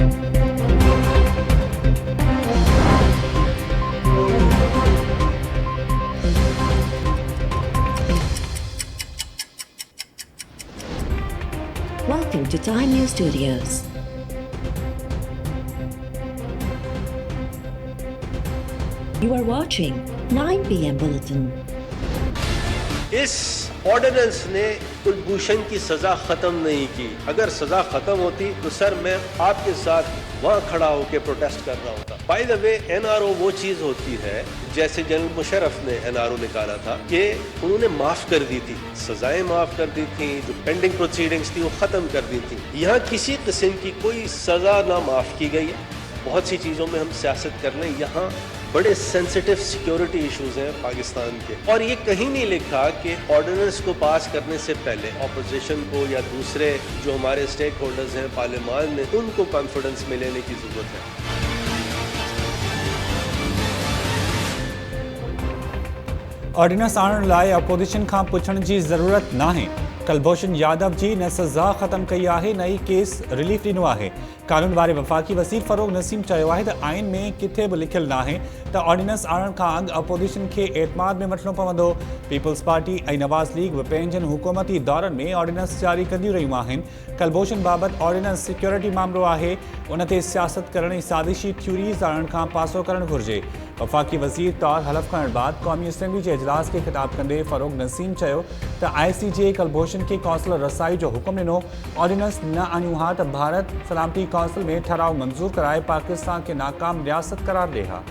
Welcome to Time News Studios. You are watching 9 PM Bulletin. इस ordinance ने कुलभूषण की सजा खत्म नहीं की। अगर सजा खत्म होती तो सर मैं आपके साथ वहां खड़ा होकर प्रोटेस्ट कर रहा होता। बाय द वे एनआरओ वो चीज होती है जैसे जनरल मुशर्रफ ने एनआरओ निकाला था कि उन्होंने माफ कर दी थी, सजाएं माफ कर दी थी, जो पेंडिंग प्रोसीडिंग्स थी वो खत्म कर दी थी। यहाँ किसी किस्म की कोई सजा ना माफ की गई है। बहुत सी चीजों में हम सियासत कर लें, यहाँ बड़े सेंसिटिव सिक्योरिटी इश्यूज हैं पाकिस्तान के, और ये कहीं नहीं लिखा कि ऑर्डिनेंस को पास करने से पहले ऑपोजिशन को या दूसरे जो हमारे स्टेक होल्डर्स हैं पार्लियामान में, उनको कॉन्फिडेंस में लेने की जरूरत है। ऑर्डिनेंस आणण लाइ अपोजिशन खां पुछण जी ज़रूरत नाहे। कुलभूषण यादव जी न सज़ा ख़त्म कई आहे न ई केस रिलीफ ॾिनो आहे। कानून वारे वफ़ाक़ी वज़ीर फ़रोग़ नसीम चयो आहे त आइन में किथे बि लिखियलु नाहे त ऑर्डिनेंस आणण खां अॻु अपोजिशन खे एतमाद में वठणो पवंदो। पीपल्स पार्टी ऐं नवाज़ लीग बि पंहिंजनि हुकूमती दौरनि में ऑर्डिनेंस जारी कंदियूं रहियूं आहिनि। कुलभूषण बाबति ऑर्डिनेंस सिक्योरिटी मामिलो आहे, उन ते सियासत करण ऐं साज़िशी थ्यूरीज़ आणण खां पासो करणु घुरिजे। वफ़ाक़ी वज़ीर तौरु हलफ़ खणण बाद क़ौमी असेंबली जे इजलास खे ख़िताब कंदे फ़रोग़ नसीम चयो त ICJ कुलभूषण खे कौंसिल रसाई जो हुकुम ॾिनो। ऑर्डिनेंस न आणियूं हा त भारत सलामती कौंसिल में ठराव मंज़ूर कराए पाकिस्तान खे नाकाम रियासत करार ॾे हा।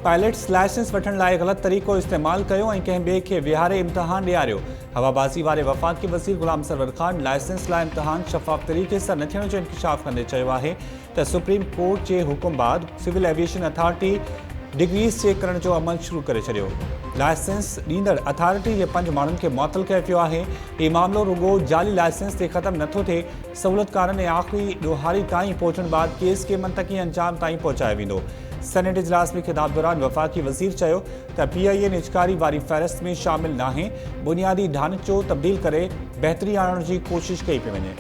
पायलट्स लाइसेंस वठण लाइ ग़लति तरीक़ो इस्तेमालु कयो ऐं कंहिं ॿिए खे विहारे इम्तिहान ॾियारियो। हवाबाज़ी वारे वफ़ाक़ी वज़ीर ग़ुलाम सरवर ख़ान लाइसेंस लाइ इम्तिहान शफ़ाफ़ तरीक़े सां न थियण जो इंकशाफ़ कंदे चयो आहे त सुप्रीम कोर्ट जे हुकुम बाद civil aviation authority degrees check करण जो अमल शुरू करे छॾियो। लाइसेंस ॾींदड़ अथॉरिटी जे 5 माण्हुनि खे मुअतल कयो वियो आहे। हीउ मामिलो रुॻो जाली लाइसेंस ते ख़त्म नथो थिए, सहूलियतकारनि ऐं आख़िरी ॾोहारी ताईं पहुचण बाद केस खे मंतक़ी अंजाम ताईं पहुचायो वेंदो। सेनेट इजलास में ख़िताब दौरान वफ़ाक़ी वज़ीर चयो त PIA निजकारी वारी फ़हरिस्त में शामिल नाहे, बुनियादी ढांचो तब्दील करे बहितरी आणण जी कोशिश कई पई वञे।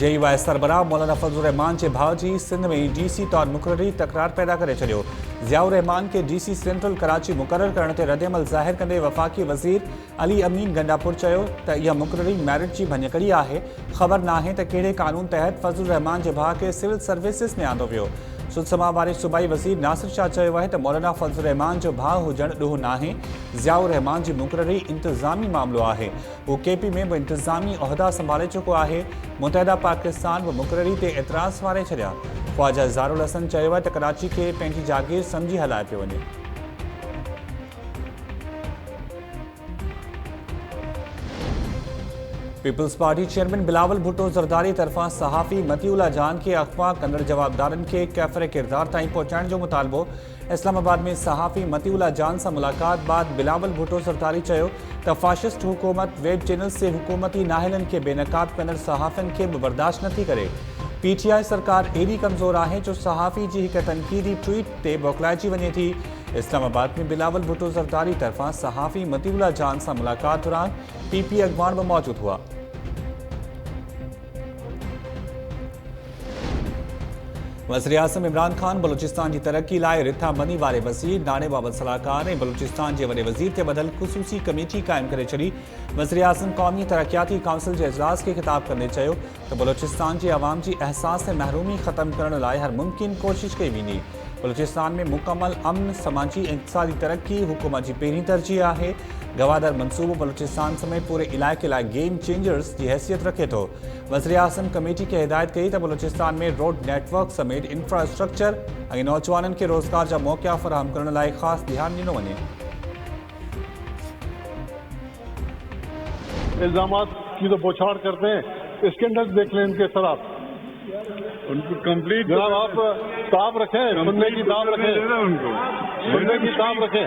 JUI सरबराह मौलाना फज़लुर रहमान जे भाउ जी सिंध में DC तौरु मुक़ररी तकरार पैदा करे छॾियो। ज़ियाउर रहमान खे DC सेंट्रल कराची मुक़ररु करण ते रद्दअमल ज़ाहिर कंदे वफ़ाक़ी वज़ीर अली अमीन गंडापुर चयो त इहा मुक़ररी मेरिट जी भञकड़ी आहे। ख़बर नाहे त कहिड़े क़ानून तहत फज़लुर रहमान जे भाउ खे सिविल सर्विसिस में आंदो वियो। सुदसमा वारे सूबाई वज़ीर नासिर शाह चयो आहे त मौलाना फज़लुर रहमान जो भाउ हुजणु ॾुहो नाहे। ज़ियाउर रहमान जी मुक़ररी इंतिज़ामी मामिलो आहे। हू KP में बि इंतिज़ामी उहिदा संभाले चुको आहे। मुतहदा पाकिस्तान बि मुक़ररी ते एतिराज़ वारे छॾिया। ख्वाजा ज़ारुल हसन चयो आहे त कराची खे पंहिंजी जागीर सम्झी हलाए पियो वञे। पीपल्स पार्टी चेयरमैन बिलावल भुट्टो ज़रदारी तरफ़ां सहाफ़ी मतीउल्ला जान खे अग़वा कंदड़ जवाबदारनि खे कैफ़र किरदार ताईं पहुचाइण जो मुतालबो। इस्लामाबाद में सहाफ़ी मतीउल्ला जान सां मुलाक़ात बाद बिलावल भुट्टो ज़रदारी चयो त फ़ाशिस्ट हुकूमत वेब चैनल्स से हुकूमती नाहिलनि खे बेनक़ाब कंदड़ सहाफ़ियुनि खे बि बर्दाश्त नथी करे। PTI सरकार एॾी कमज़ोर आहे जो सहाफ़ी जी हिक तनक़ीदी ट्वीट ते बौखलाइजी वञे थी। इस्लामाबाद में बिलावल भुट्टो ज़रदारी तरफ़ां सहाफ़ी मतीउल्ला जान सां मुलाक़ात दौरान PP अॻवान बि मौजूदु हुआ। वज़ीर-ए-आज़म इमरान ख़ान बलूचिस्तान की तरक्की लाइ रिथा बनी वारे वज़ीर नाणे बाबति सलाहकार ऐं बलूचिस्तान जे वॾे वज़ीर ते बदल ख़ुसूसी कमेटी क़ाइमु करे छॾी। वज़ीर-ए-आज़म क़ौमी तरक़ियाती काउंसिल जे इजलास खे ख़िताब कंदे चयो त बलूचिस्तान जे अवाम जी अहसास ऐं महरूमी ख़त्म करण लाइ हर मुमकिन कोशिश कई वेंदी। बलूचिस्तान में मुकमल अमन, समाजी ऐं इक़्तिसादी तरक्की हुकूमत जी पहिरीं तरजीह आहे। गवादर मनसूबो बलूचिस्तान समेत पूरे इलाइक़े लाइ गेम चेंजर्स जी हैसियत रखे थो। वज़ीर-ए-आज़म कमेटी खे हिदायत कई त बलूचिस्तान में रोड नेटवर्क समेत इंफ्रास्ट्रक्चर ऐं नौजवाननि खे रोज़गार जा मौक़ा फ़राहम करण लाइ ख़ासि ध्यानु ॾिनो वञे। इल्जामात की तो बौछार करते हैं, स्कैंडल देख लें इनके सर आप उनको कंप्लीट जनाब आप ताब रखें, सुनने की ताब रखें, सुनने की ताब रखें।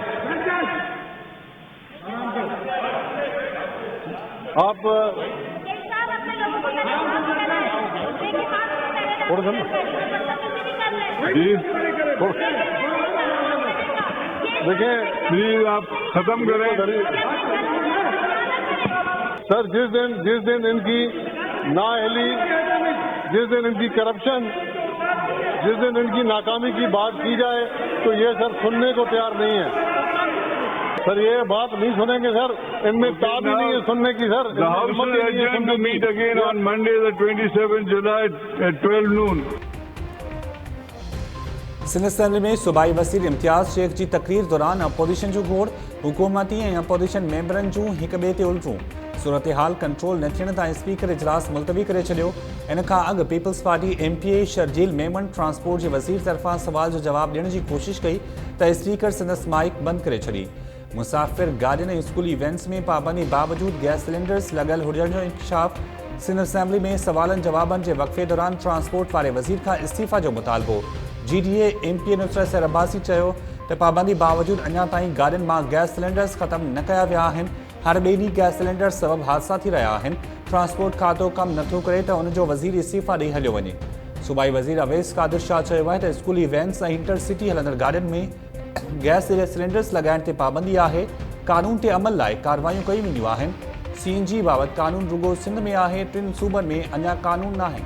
आप जी देखिए प्लीज आप खत्म करें। सर, जिस दिन इनकी नाअहली, जिस दिन इनकी करप्शन, जिस दिन इनकी नाकामी की बात की जाए तो ये सर सुनने को तैयार नहीं है। सर ये बात नहीं सुनेंगे सर, इनमें ताब ही नहीं है सुनने की sir. The House will adjourn to meet again on Monday, the 27th July at 12 noon. Sindh assembly में सूबाई वज़ीर इम्तियाज़ शेख जी तकरीर दौरान अपोजिशन जो घोड़ हुकूमती ऐं अपोजिशन मेंबरनि जूं हिक ॿिए ते उल्टूं सूरत हाल कंट्रोल न थियण ताईं स्पीकर इजलास मुलतवी करे छॾियो। इन खां अॻु People's Party MPA Sharjeel Memon transport जे वज़ीर तरफ़ां सवाल जो जवाब ॾियण जी कोशिश कई त स्पीकर संदसि माइक बंदि करे छॾी। मुसाफ़िर गाॾियुनि ऐं स्कूली इवेंट्स में पाबंदी बावजूद गैस सिलेंडर्स लॻल हुजण जो इंकशाफ। सिंध असेंबली में सवालनि जवाबनि जे वक़फ़े दौरान ट्रांसपोर्ट वारे वज़ीर खां इस्तीफ़ा जो मुतालबो। GDA MPA नुसरत सैर अब्बासी चयो त पाबंदी बावजूद अञा ताईं गाॾियुनि मां गैस सिलेंडर्स ख़तमु न कया विया आहिनि। हर ॿिए ॾींहुं गैस सिलेंडर सबबि हादसा थी रहिया आहिनि। ट्रांसपोर्ट खातो कमु नथो करे त उनजो वज़ीर इस्तीफ़ा ॾेई हलियो वञे। सूबाई वज़ीर अवैस कादिर शाह चयो आहे त स्कूली वैन्स ऐं इंटरसिटी हलंदड़ गाॾियुनि में गैस सिलेंडर्स लॻाइण ते पाबंदी आहे। कानून ते अमल लाइ कार्रवायूं कयूं वेंदियूं आहिनि। CNG बाबति कानून रुगो सिंध में आहे, 3 सूबनि में अञा कानून नाहे।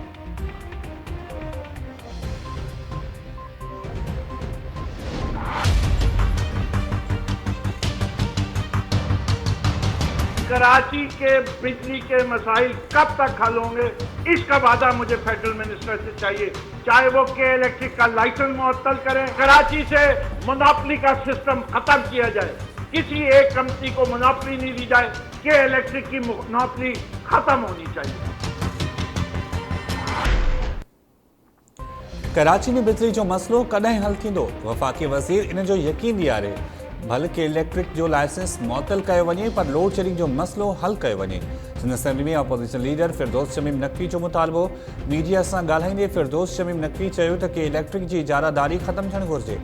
कराची के बिजली के मसाइल कब तक हल होंगे, इसका वादा मुझे फेडरल मिनिस्टर से चाहिए। चाहे वो के इलेक्ट्रिक का लाइसेंस मुअत्तल करें, कराची से मोनोपोली का सिस्टम खत्म किया जाए, किसी एक कंपनी को मोनोपोली नहीं दी जाए, के इलेक्ट्रिक की मोनोपोली खत्म होनी चाहिए। कराची में बिजली जो मसलो कॾहिं हल थींदो, वफ़ाक़ी वज़ीर इन जो यकीन ॾियारे। भले के इलेक्ट्रिक जो लाइसेंस मुअत्तल कयो वञे पर लोड शेडिंग जो मसलो हल कयो वञे। सिंध असेंबली में अपोजिशन लीडर फिरदौस शमीम नकवी जो मुतालबो। मीडिया सां ॻाल्हाईंदे फिरदौस शमीम नकवी चयो त के इलेक्ट्रिक जी इजारादारी ख़त्म थियणु घुरिजे।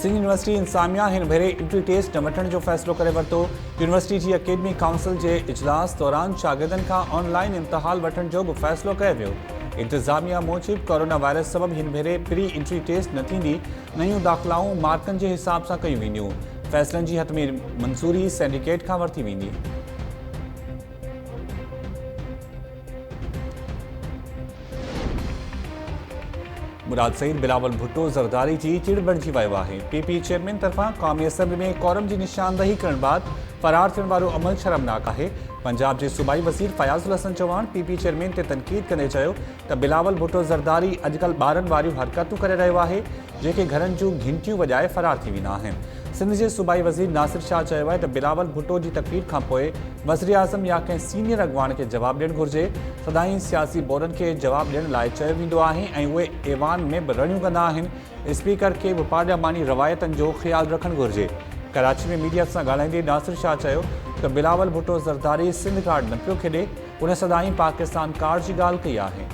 सिंध यूनिवर्सिटी इंसामिया हिन भेरे एंट्री टेस्ट न वठण जो फ़ैसिलो करे वरितो। यूनिवर्सिटी जी अकेडमी काउंसिल जे इजलास दौरान शागिर्दनि खां ऑनलाइन इम्तिहान वठण जो बि फ़ैसिलो कयो वियो। इंतज़ामिया मूजिबि कोरोना वायरस सबबि हिन भेरे प्री एंट्री टेस्ट न थींदी। नयूं दाख़िलाऊं मार्कनि जे हिसाब सां कयूं वेंदियूं। फ़ैसिलनि जी हतमी मंज़ूरी सिंडिकेट खां वरिती वेंदी। मुराद सईद बिलावल भुट्टो ज़रदारी जी चिड़ बणिजी वियो आहे। PP चेयरमैन तरफ़ां क़ौमी असेंबली में कोरम जी निशानदही करण बाद फ़रार थियण वारो अमल शर्मनाक आहे। पंजाब जे सूबाई वज़ीर फयाज़ुल हसन चौहान PP चेयरमैन ते तनक़ीद कंदे चयो त बिलावल भुट्टो ज़रदारी अॼुकल्ह ॿारनि वारियूं हरकतूं करे रहियो आहे, जेके घरनि जूं घिंटियूं वॼाए फ़रार थी वेंदा आहिनि। सिंध जे सूबाई वज़ीर नासिर शाह चयो आहे त बिलावल भुट्टो जी तकरीर खां पोइ वज़ीर आज़म या कंहिं सीनियर अॻवान खे जवाबु ॾियणु घुरिजे। सदाईं सियासी बोर्डनि खे जवाबु ॾियण लाइ चयो वेंदो आहे ऐं उहे ऐवान में बि रड़ियूं कंदा आहिनि। स्पीकर खे बि पार्लियामानी रवायतनि जो ख़्यालु रखणु घुरिजे। कराची में मीडिया सां ॻाल्हाईंदे नासिर शाह चयो त बिलावल भुट्टो ज़रदारी सिंध कार्ड न पियो खेॾे, उन सदाईं पाकिस्तान कार्ड जी ॻाल्हि कई आहे।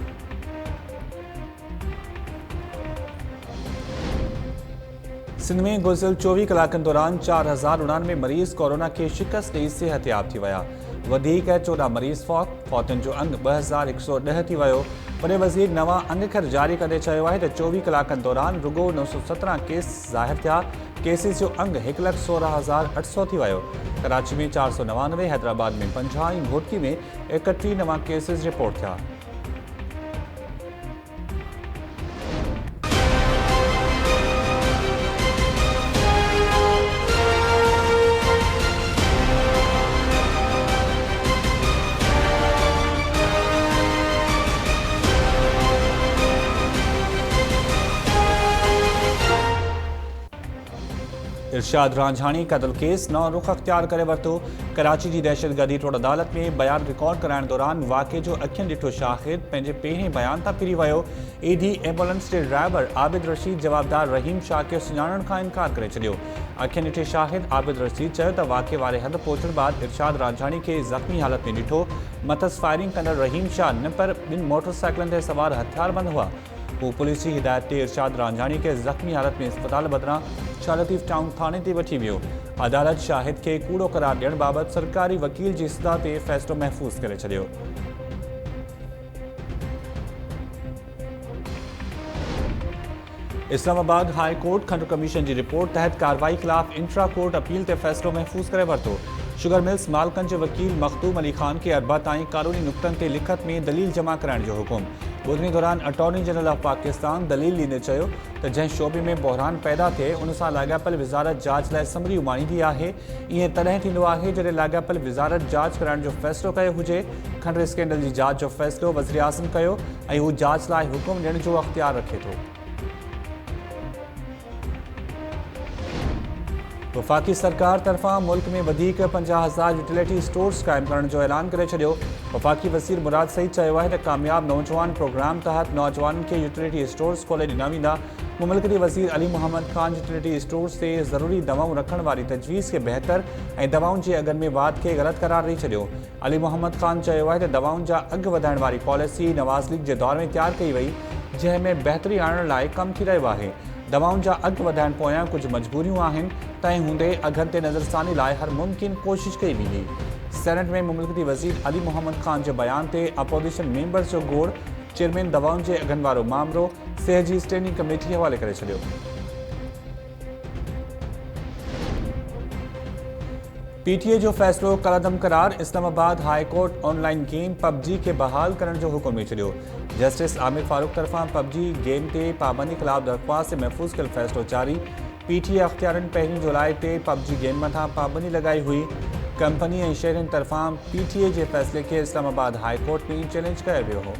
सिंध में गुज़िरियल 24 कलाकनि दौरान 4099 मरीज़ कोरोना खे शिकस्त ॾेई सिहतयाब थी विया। वधीक 14 मरीज़ फौतुनि जो अंग 2110 थी वियो। वॾे वज़ीर नवां अंगखर जारी कंदे चयो आहे त 24 कलाकनि दौरान रुगो 917 केस ज़ाहिर थिया। केसिस जो अंग 1,16,800 थी वियो। कराची में 499, हैदराबाद में 50 ऐं घोटकी में 31 नवां केसिस रिपोर्ट थिया। इरशाद रांझानी कत्ल केस नओं रुख अख्तियार करे वरितो। कराची जी दहशतगर्दी टोड़ अदालत में बयान रिकॉर्ड कराइण दौरान वाक़े जो अखियुनि ॾिठो शाहिद पंहिंजे पहिरें बयान तां फिरी वियो। ED एम्बुलेंस जे ड्राइवर आबिद रशीद जवाबदार रहीम शाह खे सुञाणण खां इनकार करे छॾियो। अखियुनि ॾिठे शाहिद आबिद रशीद चयो त वाक़े वारे हंधि पहुचण बाद इरशाद रांझानी खे ज़ख़्मी हालत में ॾिठो। मथस फायरिंग कंदड़ रहीम शाह न पर ॿिनि मोटरसाइकिलनि ते सवार हथियारबंद हुआ। हू पुलिस जी हिदायत ते इरशाद रांझानी खे ज़ख़्मी हालत में अस्पताल बदिरां शाह लतीफ़ टाउन थाणे ते वठी वियो। अदालत शाहिद खे कूड़ो करार ॾियण बाबति सरकारी वकील जी इस्तदा ते फ़ैसिलो महफ़ूज़ करे छॾियो। इस्लामाबाद हाई कोर्ट खंड कमीशन की रिपोर्ट तहत कार्रवाई खिलाफ इंट्रा कोर्ट अपील ते फैसलो महफूज करे वरतो। शुगर मिल्स मालकन के वकील मखदूम अली खान के अरबा ताईं कानूनी नुक्तन ते लिखत में दलील जमा कराइण जो हुकुम। ॿुधणी दौरान अटॉर्नी जनरल ऑफ पाकिस्तान दलील ॾींदे चयो त जंहिं शोबे में बहरान पैदा थिए उन सां लाॻापियल विज़ारत जांच लाइ समरी उमाणींदी आहे। ईअं तॾहिं थींदो आहे जॾहिं लाॻापियल विज़ारत जांच कराइण जो फ़ैसिलो कयो हुजे। खंड स्कैंडल जी जांच जो फ़ैसिलो वज़ीर आज़म कयो ऐं हू जांच लाइ हुकुम ॾियण जो अख्तियार रखे थो। वफ़ाक़ी सरकार तरफ़ां मुल्क में वधीक 50,000 यूटिलिटी स्टोर्स क़ाइमु करण जो ऐलान करे छॾियो। वफ़ाक़ी वज़ीर मुराद सईद चयो आहे त कामयाब नौजवान प्रोग्राम तहत नौजवाननि खे यूटिलिटी स्टोर्स खोले ॾिना वेंदा। मुमलकती वज़ीर अली मोहम्मद खान यूटिलिटी स्टोर्स ते ज़रूरी दवाऊं रखण वारी तजवीज़ खे बहितर ऐं दवाउनि जे अघनि में वाध खे ग़लति करार ॾेई छॾियो। अली मोहम्मद खान चयो आहे त दवाउनि जा अघ वधाइण वारी पॉलिसी नवाज़ लीग जे दौर में तयारु कई वई, जंहिं में बहितरी आणण लाइ कमु थी रहियो आहे। दवाउनि जा अघ वधाइण पोयां कुझु मजबूरियूं आहिनि, तंहिं हूंदे अघनि ते नज़रसानी लाइ हर मुमकिन कोशिश कई वेंदी। सेनेट में मुमलकती वज़ीर अली मोहम्मद खान जे बयान ते अपोजिशन मेंबर्स जो गोड़। चेयरमैन दवाउनि जे अघनि वारो मामिलो सिहत जी स्टैंडिंग कमेटी हवाले करे छॾियो। पीटीए जो फ़ैसिलो कलअदम करार। Islamabad high court online game PUBG के बहाल करण जो हुकुम ॾेई छॾियो। जस्टिस आमिर फारूक तरफ़ां पबजी गेम ते पाबंदी ख़िलाफ़ दरख़्वास्त ते महफ़ूज़ कयल फ़ैसिलो जारी। पीटीए अख़्तियारनि 1 जुलाई ते पबजी गेम मथां पाबंदी लॻाई हुई। कंपनी ऐं शहरनि तरफ़ां पीटीए जे फ़ैसिले खे इस्लामाबाद हाई कोर्ट में चैलेंज कयो वियो हो।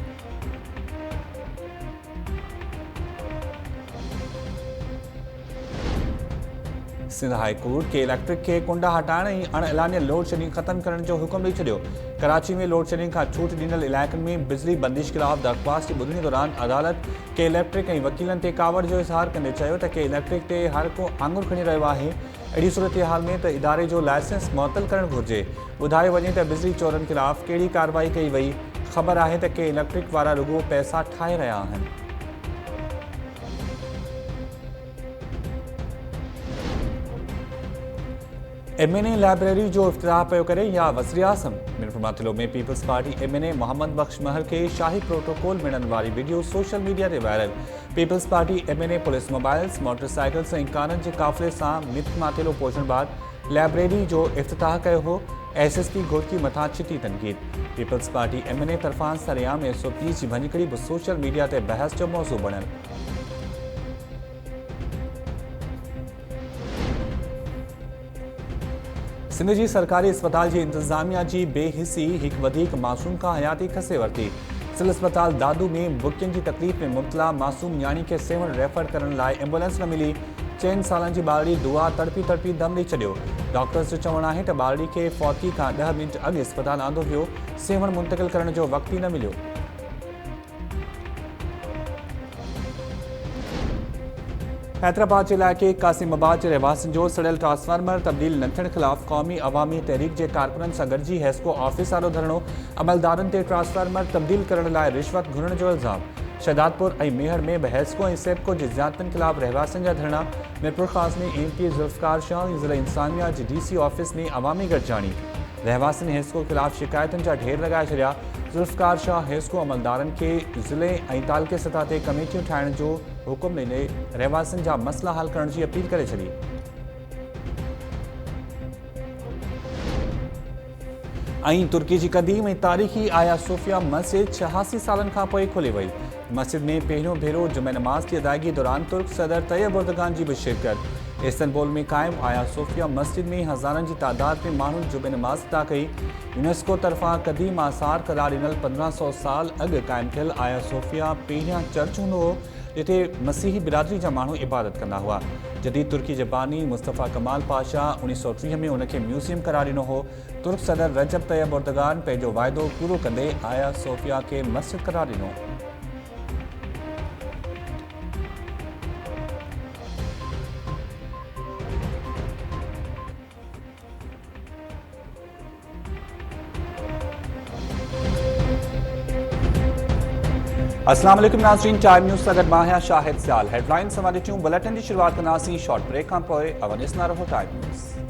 सिंध हाई कोर्ट के इलेक्ट्रिक के कुंडा हटाइण ऐं अणएलानियल लोड शेडिंग ख़त्म करण जो हुकुम ॾेई छॾियो। कराची में लोड शेडिंग खां छूट ॾिनल इलाइक़नि में बिजली बंदिश ख़िलाफ़ दरख़्वास्त जी ॿुधणी दौरान अदालत के इलेक्ट्रिक ऐं वकीलनि ते कावड़ जो इज़हार कंदे चयो त के इलेक्ट्रिक ते हर को आङुर खणी रहियो आहे। अहिड़ी सूरत हाल में त इदारे जो लाइसेंस मुअतल करणु घुरिजे। ॿुधायो वञे त बिजली चोरनि ख़िलाफ़ कहिड़ी कार्रवाई कई वई। ख़बर आहे त के इलेक्ट्रिक वारा रुॻो पैसा ठाहे रहिया आहिनि। MNA लाइब्रेरी जो इफ्तिताह पियो करे या वज़ीर आज़म। मिरपुर में पीपल्स पार्टी MNA मोहम्मद बख्श महर के शाही प्रोटोकॉल मिलण वारी वीडियो सोशल मीडिया ते viral. Peoples Party MNA police mobiles motorcycles ऐं कारनि जे काफ़िले सां मितमातिलो पहुचण बाद लाइब्रेरी जो इफ्तिताह कयो हो। SSP घोटकी मथां चिटी तनक़ीद। पीपल्स पार्टी MNA तरफ़ां सरेआम SOP जी भञकड़ी बि सोशल मीडिया ते बहस जो मौज़ू बणियल। सिंध जी सरकारी अस्पताल जी इंतजामिया जी बेहिसी हिकु वधीक मासूम खां हयाती खसे वरिती। सिविल अस्पताल दादू में बुकिंग की तकलीफ़ में मुब्तला मासूम न्याणी खे सेवन रेफर करण लाइ एम्बुलेंस न मिली। 4 सालनि जी ॿारड़ी दुआ तड़पी दम ॾेई छॾियो। डॉक्टर्स जो चवणु आहे त ॿारड़ी खे फौती खां 10 मिंट अॻु अस्पताल आंदो वियो। सेवन मुंतक़िल करण जो वक़्तु ई न मिलियो। हैदराबाद के इलाइक़े कासिमाबाद के रहवासियों जो सड़ियल ट्रांसफार्मर तब्दील न थियण ख़िलाफ़ क़ौमी अवामी तहरीक के कारकुननि सां गॾिजी हेस्को ऑफिस वारो धरणो। अमलदारनि ते ट्रांसफार्मर तब्दील करण लाइ रिश्वत घुरण जो इल्ज़ाम। शहदादपुर ऐं मेहर में बि हेस्को ऐं सेप्को जी ज़ियादतियुनि ख़िलाफ़ रहवासियों जा धरणा। मिरपुर ख़ास में MP ज़ुल्फ़कार शाह ऐं ज़िला इंसानिया जी DC ऑफिस में अवामी गॾिजाणी। रहवासियों हेस्को ख़िलाफ़ शिकायतुनि जा ढेर लगाए छॾिया। ज़ुल्फ़कार शाह हेस्को अमलदारनि खे ज़िले ऐं तालुके सतह ते कमेटियूं ठाहिण जो हुकुम ॾिने रहवासियों जा मसला हल करण की अपील करे छॾी। तुर्की की कदीम ऐं तारीख़ी आया सोफिया मस्जिद 86 सालनि खां पोइ खोली वई। मस्जिद में पहिरियों भेरो जुमे नमाज़ की अदायगी दौरान तुर्क सदर तैयब एर्दोगान की भी शिरकत। इस्तांबुल में कायम आया सोफिया मस्जिद में हज़ारनि की तादाद में मानू जुमे नमाज़ अदा कई। यूनेस्को तरफा कदीम आसार करार ॾिनल 1500 साल अॻु कायम थियल आया सोफिया पहिरियां चर्च हूंदो हो, जिथे मसीही बिरादरी जा मानू इबादत कंदा हुआ। जदीद तुर्की जे बानी मुस्तफ़ा कमाल पाशा 1930 में उनके म्यूज़ियम करार ॾिनो हो। तुर्क सदर रजब तैयब एर्दोगान पंहिंजो वाइदो पूरो कंदे आया सोफिया के मस्जिद करार ॾिनो। अस्सलाम वालेकुम नाज़रीन, टाइम न्यूज़ सां गॾु मां आहियां शाहिद सियाल। हेडलाइन समाजी बुलेटिन की शुरुआत कंदासीं शॉर्ट ब्रेक खां पोइ। अवनिस ना रहो टाइम न्यूज़।